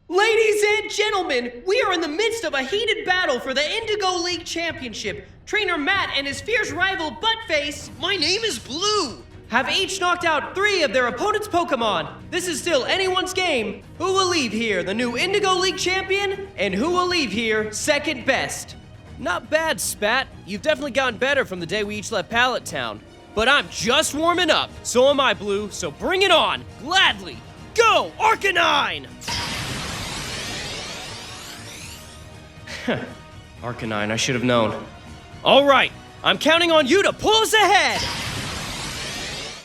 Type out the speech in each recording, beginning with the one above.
Ladies and gentlemen, we are in the midst of a heated battle for the Indigo League Championship. Trainer Matt and his fierce rival Buttface, my name is Blue, have each knocked out 3 of their opponent's Pokemon. This is still anyone's game. Who will leave here the new Indigo League champion, and who will leave here second best? Not bad, Spat. You've definitely gotten better from the day we each left Pallet Town. But I'm just warming up. So am I, Blue, so bring it on. Gladly. Go, Arcanine! Arcanine, I should have known. All right, I'm counting on you to pull us ahead!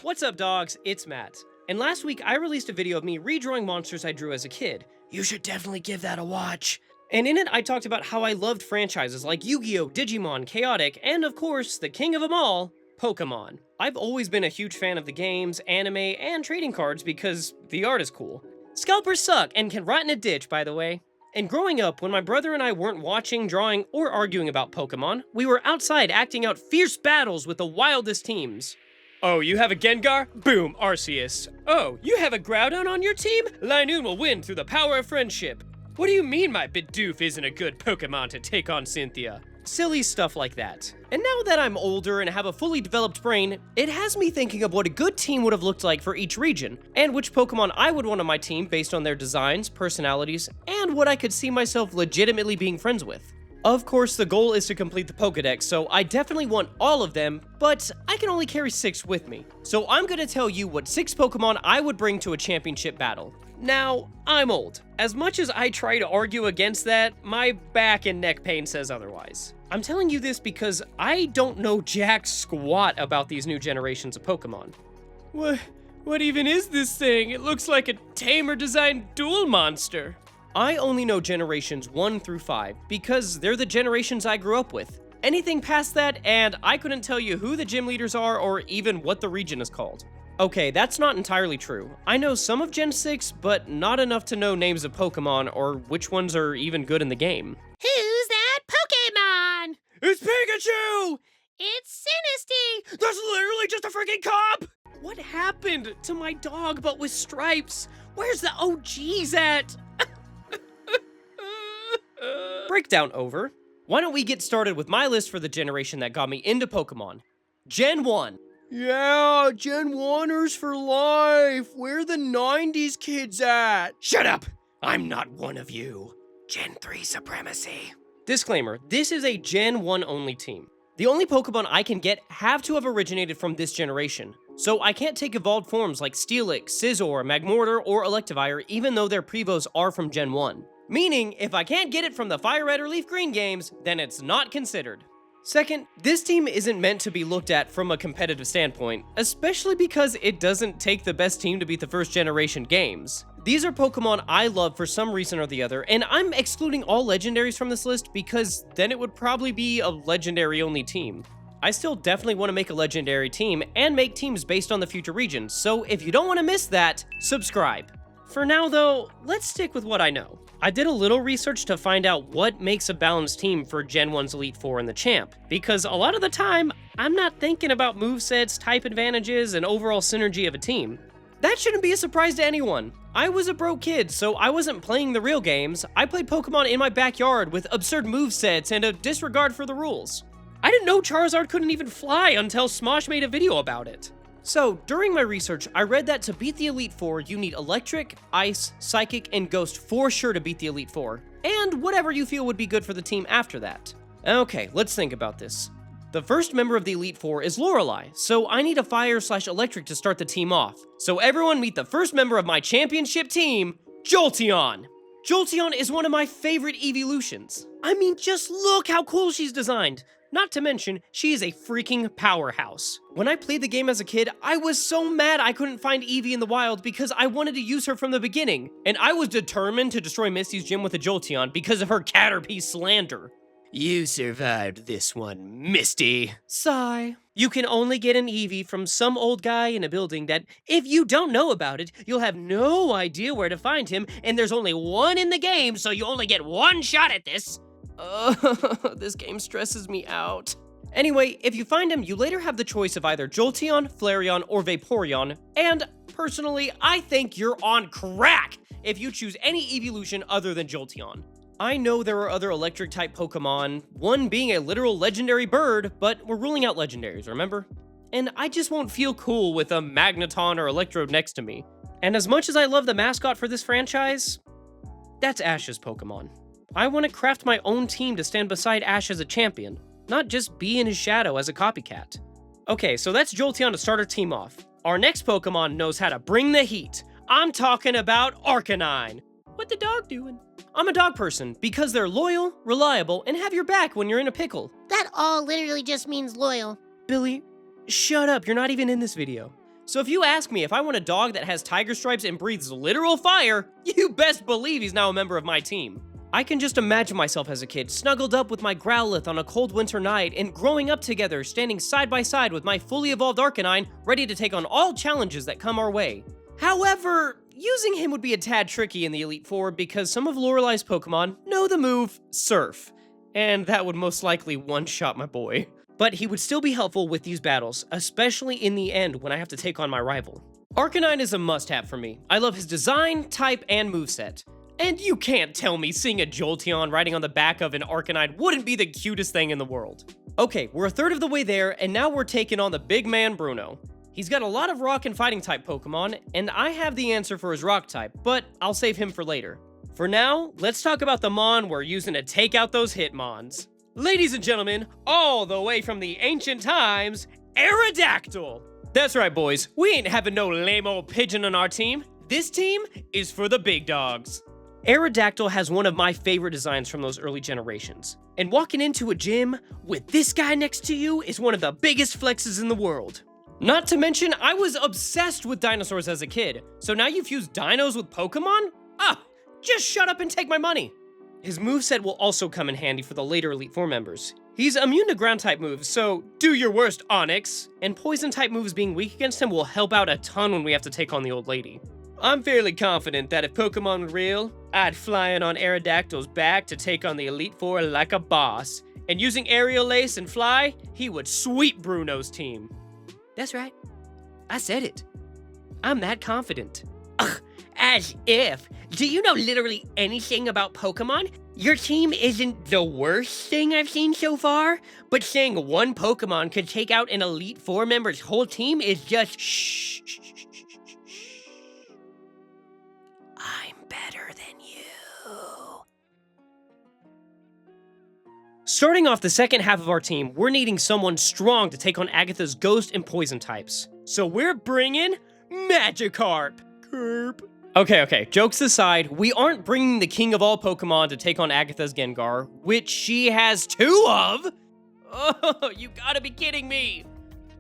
What's up, dogs? It's Matt. And last week, I released a video of me redrawing monsters I drew as a kid. You should definitely give that a watch. And in it, I talked about how I loved franchises like Yu-Gi-Oh!, Digimon, Chaotic, and of course, the king of them all, Pokemon. I've always been a huge fan of the games, anime, and trading cards because the art is cool. Scalpers suck and can rot in a ditch, by the way. And growing up, when my brother and I weren't watching, drawing, or arguing about Pokemon, we were outside acting out fierce battles with the wildest teams. Oh, you have a Gengar? Boom, Arceus. Oh, you have a Groudon on your team? Linoon will win through the power of friendship. What do you mean my Bidoof isn't a good Pokemon to take on Cynthia? Silly stuff like that. And now that I'm older and have a fully developed brain, it has me thinking of what a good team would have looked like for each region, and which Pokemon I would want on my team based on their designs, personalities, and what I could see myself legitimately being friends with. Of course, the goal is to complete the Pokedex, so I definitely want all of them, but I can only carry 6 with me. So I'm gonna tell you what 6 Pokemon I would bring to a championship battle. Now, I'm old. As much as I try to argue against that, my back and neck pain says otherwise. I'm telling you this because I don't know jack squat about these new generations of Pokemon. What even is this thing? It looks like a tamer-designed duel monster. I only know generations 1 through 5 because they're the generations I grew up with. Anything past that, and I couldn't tell you who the gym leaders are or even what the region is called. Okay, that's not entirely true. I know some of Gen 6, but not enough to know names of Pokemon or which ones are even good in the game. Who's that Pokemon? It's Pikachu! It's Sinisty! That's literally just a freaking cop! What happened to my dog but with stripes? Where's the OGs at? Breakdown over. Why don't we get started with my list for the generation that got me into Pokemon? Gen 1. Yeah, Gen 1ers for life. Where the 90s kids at? Shut up! I'm not one of you. Gen 3 supremacy. Disclaimer, this is a Gen 1 only team. The only Pokemon I can get have to have originated from this generation. So I can't take evolved forms like Steelix, Scizor, Magmortar, or Electivire even though their Prevos are from Gen 1. Meaning, if I can't get it from the Fire Red or Leaf Green games, then it's not considered. Second, this team isn't meant to be looked at from a competitive standpoint, especially because it doesn't take the best team to beat the first generation games. These are Pokemon I love for some reason or the other, and I'm excluding all legendaries from this list because then it would probably be a legendary only team. I still definitely want to make a legendary team and make teams based on the future regions, so if you don't want to miss that, subscribe. For now though, let's stick with what I know. I did a little research to find out what makes a balanced team for Gen 1's Elite Four and the Champ, because a lot of the time, I'm not thinking about movesets, type advantages, and overall synergy of a team. That shouldn't be a surprise to anyone. I was a broke kid, so I wasn't playing the real games. I played Pokemon in my backyard with absurd movesets and a disregard for the rules. I didn't know Charizard couldn't even fly until Smosh made a video about it. So, during my research, I read that to beat the Elite Four, you need Electric, Ice, Psychic, and Ghost for sure to beat the Elite Four, and whatever you feel would be good for the team after that. Okay, let's think about this. The first member of the Elite Four is Lorelei, so I need a Fire/Electric to start the team off. So everyone meet the first member of my championship team, Jolteon! Jolteon is one of my favorite evolutions. I mean, just look how cool she's designed. Not to mention, she is a freaking powerhouse. When I played the game as a kid, I was so mad I couldn't find Eevee in the wild because I wanted to use her from the beginning. And I was determined to destroy Misty's gym with a Jolteon because of her Caterpie slander. You survived this one, Misty. Sigh. You can only get an Eevee from some old guy in a building that, if you don't know about it, you'll have no idea where to find him, and there's only one in the game, so you only get one shot at this. This game stresses me out. Anyway, if you find him, you later have the choice of either Jolteon, Flareon, or Vaporeon, and personally, I think you're on crack if you choose any evolution other than Jolteon. I know there are other electric-type Pokemon, one being a literal legendary bird, but we're ruling out legendaries, remember? And I just won't feel cool with a Magneton or Electrode next to me. And as much as I love the mascot for this franchise, that's Ash's Pokemon. I want to craft my own team to stand beside Ash as a champion, not just be in his shadow as a copycat. Okay, so that's Jolteon to start our team off. Our next Pokemon knows how to bring the heat. I'm talking about Arcanine. What the dog doing? I'm a dog person because they're loyal, reliable, and have your back when you're in a pickle. That all literally just means loyal. Billy, shut up, you're not even in this video. So if you ask me if I want a dog that has tiger stripes and breathes literal fire, you best believe he's now a member of my team. I can just imagine myself as a kid, snuggled up with my Growlithe on a cold winter night, and growing up together, standing side by side with my fully evolved Arcanine, ready to take on all challenges that come our way. However, using him would be a tad tricky in the Elite Four because some of Lorelei's Pokemon know the move Surf, and that would most likely one-shot my boy. But he would still be helpful with these battles, especially in the end when I have to take on my rival. Arcanine is a must-have for me. I love his design, type, and moveset. And you can't tell me seeing a Jolteon riding on the back of an Arcanine wouldn't be the cutest thing in the world. Okay, we're a third of the way there, and now we're taking on the big man Bruno. He's got a lot of rock and fighting type Pokemon, and I have the answer for his rock type, but I'll save him for later. For now, let's talk about the Mon we're using to take out those Hitmons. Ladies and gentlemen, all the way from the ancient times, Aerodactyl! That's right, boys, we ain't having no lame old pigeon on our team. This team is for the big dogs. Aerodactyl has one of my favorite designs from those early generations. And walking into a gym with this guy next to you is one of the biggest flexes in the world. Not to mention, I was obsessed with dinosaurs as a kid, so now you fuse dinos with Pokemon? Ah, just shut up and take my money. His moveset will also come in handy for the later Elite Four members. He's immune to ground-type moves, so do your worst, Onix. And poison-type moves being weak against him will help out a ton when we have to take on the old lady. I'm fairly confident that if Pokemon were real, I'd fly in on Aerodactyl's back to take on the Elite Four like a boss. And using Aerial Ace and Fly, he would sweep Bruno's team. That's right. I said it. I'm that confident. Ugh, as if. Do you know literally anything about Pokemon? Your team isn't the worst thing I've seen so far, but saying one Pokemon could take out an Elite Four member's whole team is just shh. I'm better than you. Starting off the second half of our team, we're needing someone strong to take on Agatha's ghost and poison types. So we're bringing Magikarp. Okay, jokes aside, we aren't bringing the king of all Pokemon to take on Agatha's Gengar, which she has 2 of. Oh, you gotta be kidding me.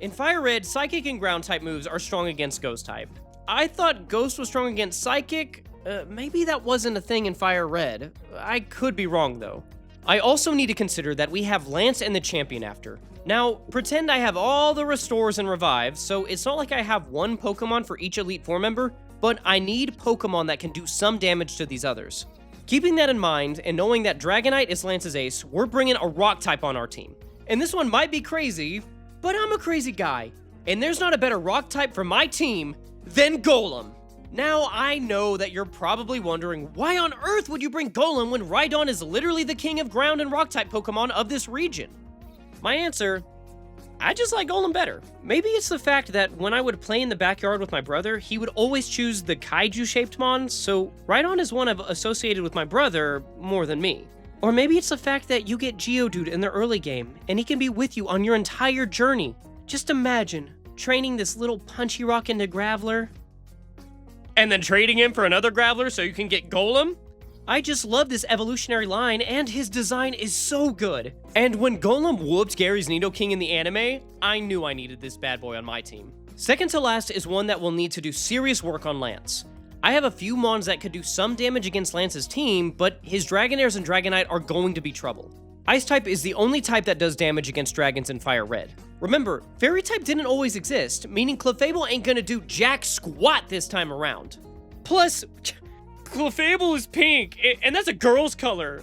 In Fire Red, Psychic and Ground type moves are strong against Ghost type. I thought Ghost was strong against Psychic. Maybe that wasn't a thing in Fire Red. I could be wrong though. I also need to consider that we have Lance and the Champion after. Now, pretend I have all the Restores and Revives, so it's not like I have one Pokemon for each Elite Four member, but I need Pokemon that can do some damage to these others. Keeping that in mind, and knowing that Dragonite is Lance's ace, we're bringing a Rock type on our team. And this one might be crazy, but I'm a crazy guy, and there's not a better Rock type for my team than Golem. Now, I know that you're probably wondering, why on earth would you bring Golem when Rhydon is literally the king of ground and rock type Pokemon of this region? My answer, I just like Golem better. Maybe it's the fact that when I would play in the backyard with my brother, he would always choose the kaiju-shaped Mons, so Rhydon is one I've associated with my brother more than me. Or maybe it's the fact that you get Geodude in the early game, and he can be with you on your entire journey. Just imagine, training this little punchy rock into Graveler, And then trading him for another Graveler so you can get Golem? I just love this evolutionary line, and his design is so good. And when Golem whooped Gary's Nidoking in the anime, I knew I needed this bad boy on my team. Second to last is one that will need to do serious work on Lance. I have a few Mons that could do some damage against Lance's team, but his Dragonairs and Dragonite are going to be trouble. Ice type is the only type that does damage against dragons in Fire Red. Remember, Fairy type didn't always exist, meaning Clefable ain't gonna do jack squat this time around. Plus, Clefable is pink, and that's a girl's color.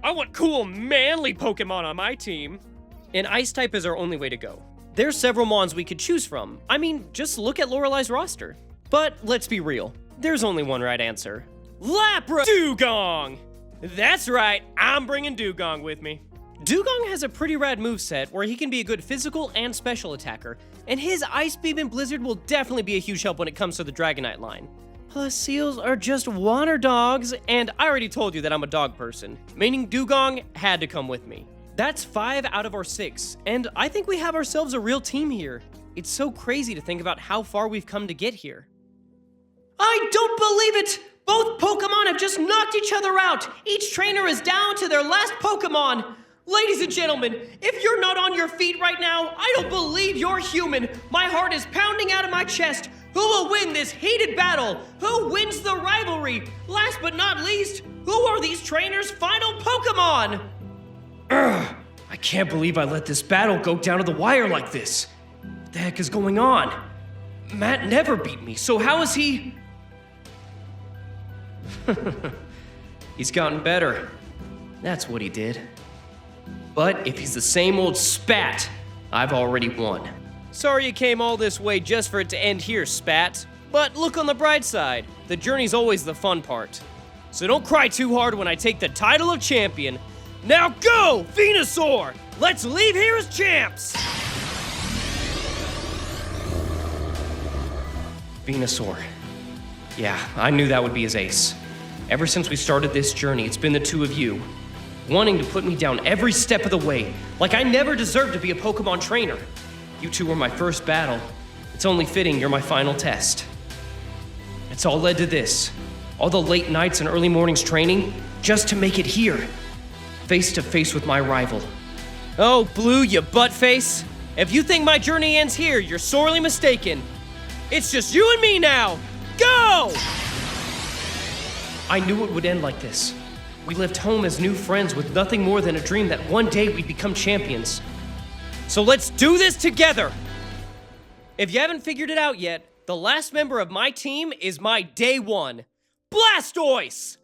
I want cool, manly Pokemon on my team. And Ice type is our only way to go. There's several Mons we could choose from. I mean, just look at Lorelei's roster. But let's be real, there's only one right answer. Lapra Dugong! That's right, I'm bringing Dugong with me. Dugong has a pretty rad moveset where he can be a good physical and special attacker, and his Ice Beam and Blizzard will definitely be a huge help when it comes to the Dragonite line. Plus, seals are just water dogs, and I already told you that I'm a dog person, meaning Dugong had to come with me. That's 5 out of our 6, and I think we have ourselves a real team here. It's so crazy to think about how far we've come to get here. I don't believe it! Both Pokemon have just knocked each other out! Each trainer is down to their last Pokemon! Ladies and gentlemen, if you're not on your feet right now, I don't believe you're human! My heart is pounding out of my chest! Who will win this heated battle? Who wins the rivalry? Last but not least, who are these trainers' final Pokemon? Ugh, I can't believe I let this battle go down to the wire like this. What the heck is going on? Matt never beat me, so how is he? He's gotten better. That's what he did. But if he's the same old spat, I've already won. Sorry you came all this way just for it to end here, Spat. But look on the bright side. The journey's always the fun part. So don't cry too hard when I take the title of champion. Now go, Venusaur! Let's leave here as champs! Venusaur. Yeah, I knew that would be his ace. Ever since we started this journey, it's been the two of you, wanting to put me down every step of the way, like I never deserved to be a Pokemon trainer. You two were my first battle. It's only fitting you're my final test. It's all led to this. All the late nights and early mornings training, just to make it here. Face to face with my rival. Oh, Blue, you buttface. If you think my journey ends here, you're sorely mistaken. It's just you and me now. Go! I knew it would end like this. We left home as new friends with nothing more than a dream that one day we'd become champions. So let's do this together! If you haven't figured it out yet, the last member of my team is my day one, Blastoise!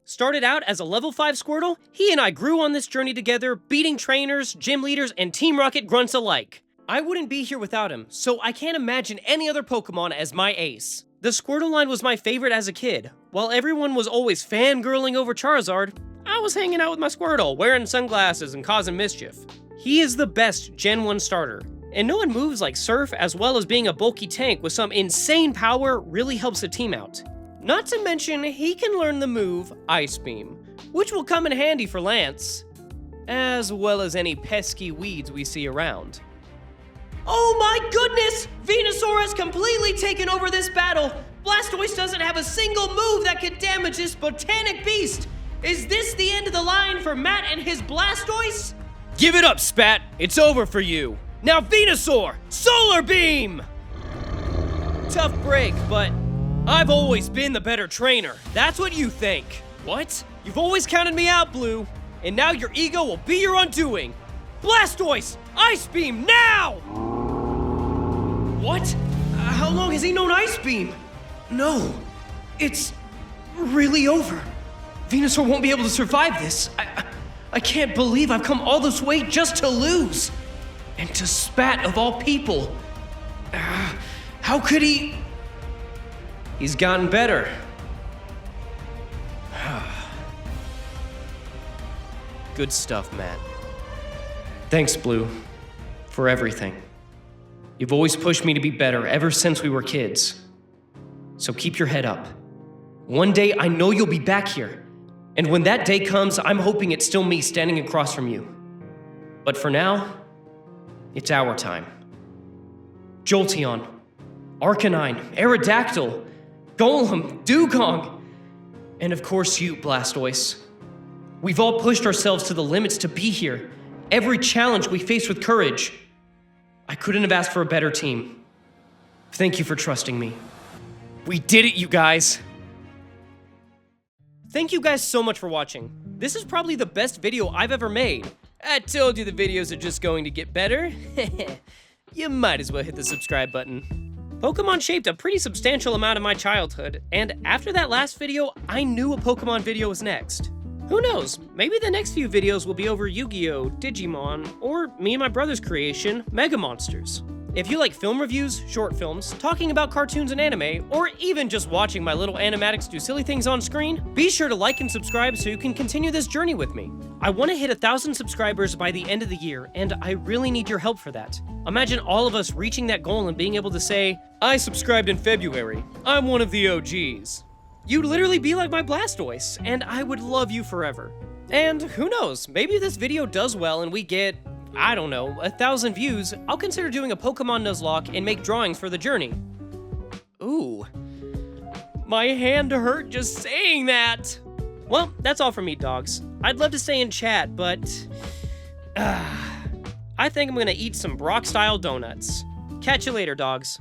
Started out as a level 5 Squirtle, he and I grew on this journey together, beating trainers, gym leaders, and Team Rocket grunts alike. I wouldn't be here without him, so I can't imagine any other Pokemon as my ace. The Squirtle line was my favorite as a kid. While everyone was always fangirling over Charizard, I was hanging out with my Squirtle, wearing sunglasses and causing mischief. He is the best Gen 1 starter, and knowing moves like Surf as well as being a bulky tank with some insane power really helps the team out. Not to mention, he can learn the move Ice Beam, which will come in handy for Lance, as well as any pesky weeds we see around. Oh my goodness! Venusaur has completely taken over this battle! Blastoise doesn't have a single move that could damage this botanic beast! Is this the end of the line for Matt and his Blastoise? Give it up, Spat! It's over for you! Now Venusaur! Solar Beam! Tough break, but I've always been the better trainer. That's what you think. What? You've always counted me out, Blue. And now your ego will be your undoing. Blastoise! Ice Beam, now! What? How long has he known Ice Beam? No. It's really over. Venusaur won't be able to survive this. I can't believe I've come all this way just to lose. And to Spat of all people. How could he? He's gotten better. Good stuff, Matt. Thanks, Blue, for everything. You've always pushed me to be better ever since we were kids. So keep your head up. One day I know you'll be back here. And when that day comes, I'm hoping it's still me standing across from you. But for now, it's our time. Jolteon, Arcanine, Aerodactyl, Golem, Dugong, and of course you, Blastoise. We've all pushed ourselves to the limits to be here. Every challenge we faced with courage. I couldn't have asked for a better team. Thank you for trusting me. We did it, you guys! Thank you guys so much for watching. This is probably the best video I've ever made. I told you the videos are just going to get better. You might as well hit the subscribe button. Pokemon shaped a pretty substantial amount of my childhood, and after that last video, I knew a Pokemon video was next. Who knows, maybe the next few videos will be over Yu-Gi-Oh!, Digimon, or me and my brother's creation, Mega Monsters. If you like film reviews, short films, talking about cartoons and anime, or even just watching my little animatics do silly things on screen, be sure to like and subscribe so you can continue this journey with me. I want to hit 1,000 subscribers by the end of the year, and I really need your help for that. Imagine all of us reaching that goal and being able to say, I subscribed in February. I'm one of the OGs. you'd literally be like my Blastoise, and I would love you forever. And who knows, maybe this video does well and we get, I don't know, 1,000 views. I'll consider doing a Pokemon Nuzlocke and make drawings for the journey. Ooh. My hand hurt just saying that. Well, that's all from me, Dawgs. I'd love to stay in chat, but I think I'm gonna eat some Brock-style donuts. Catch you later, Dawgs.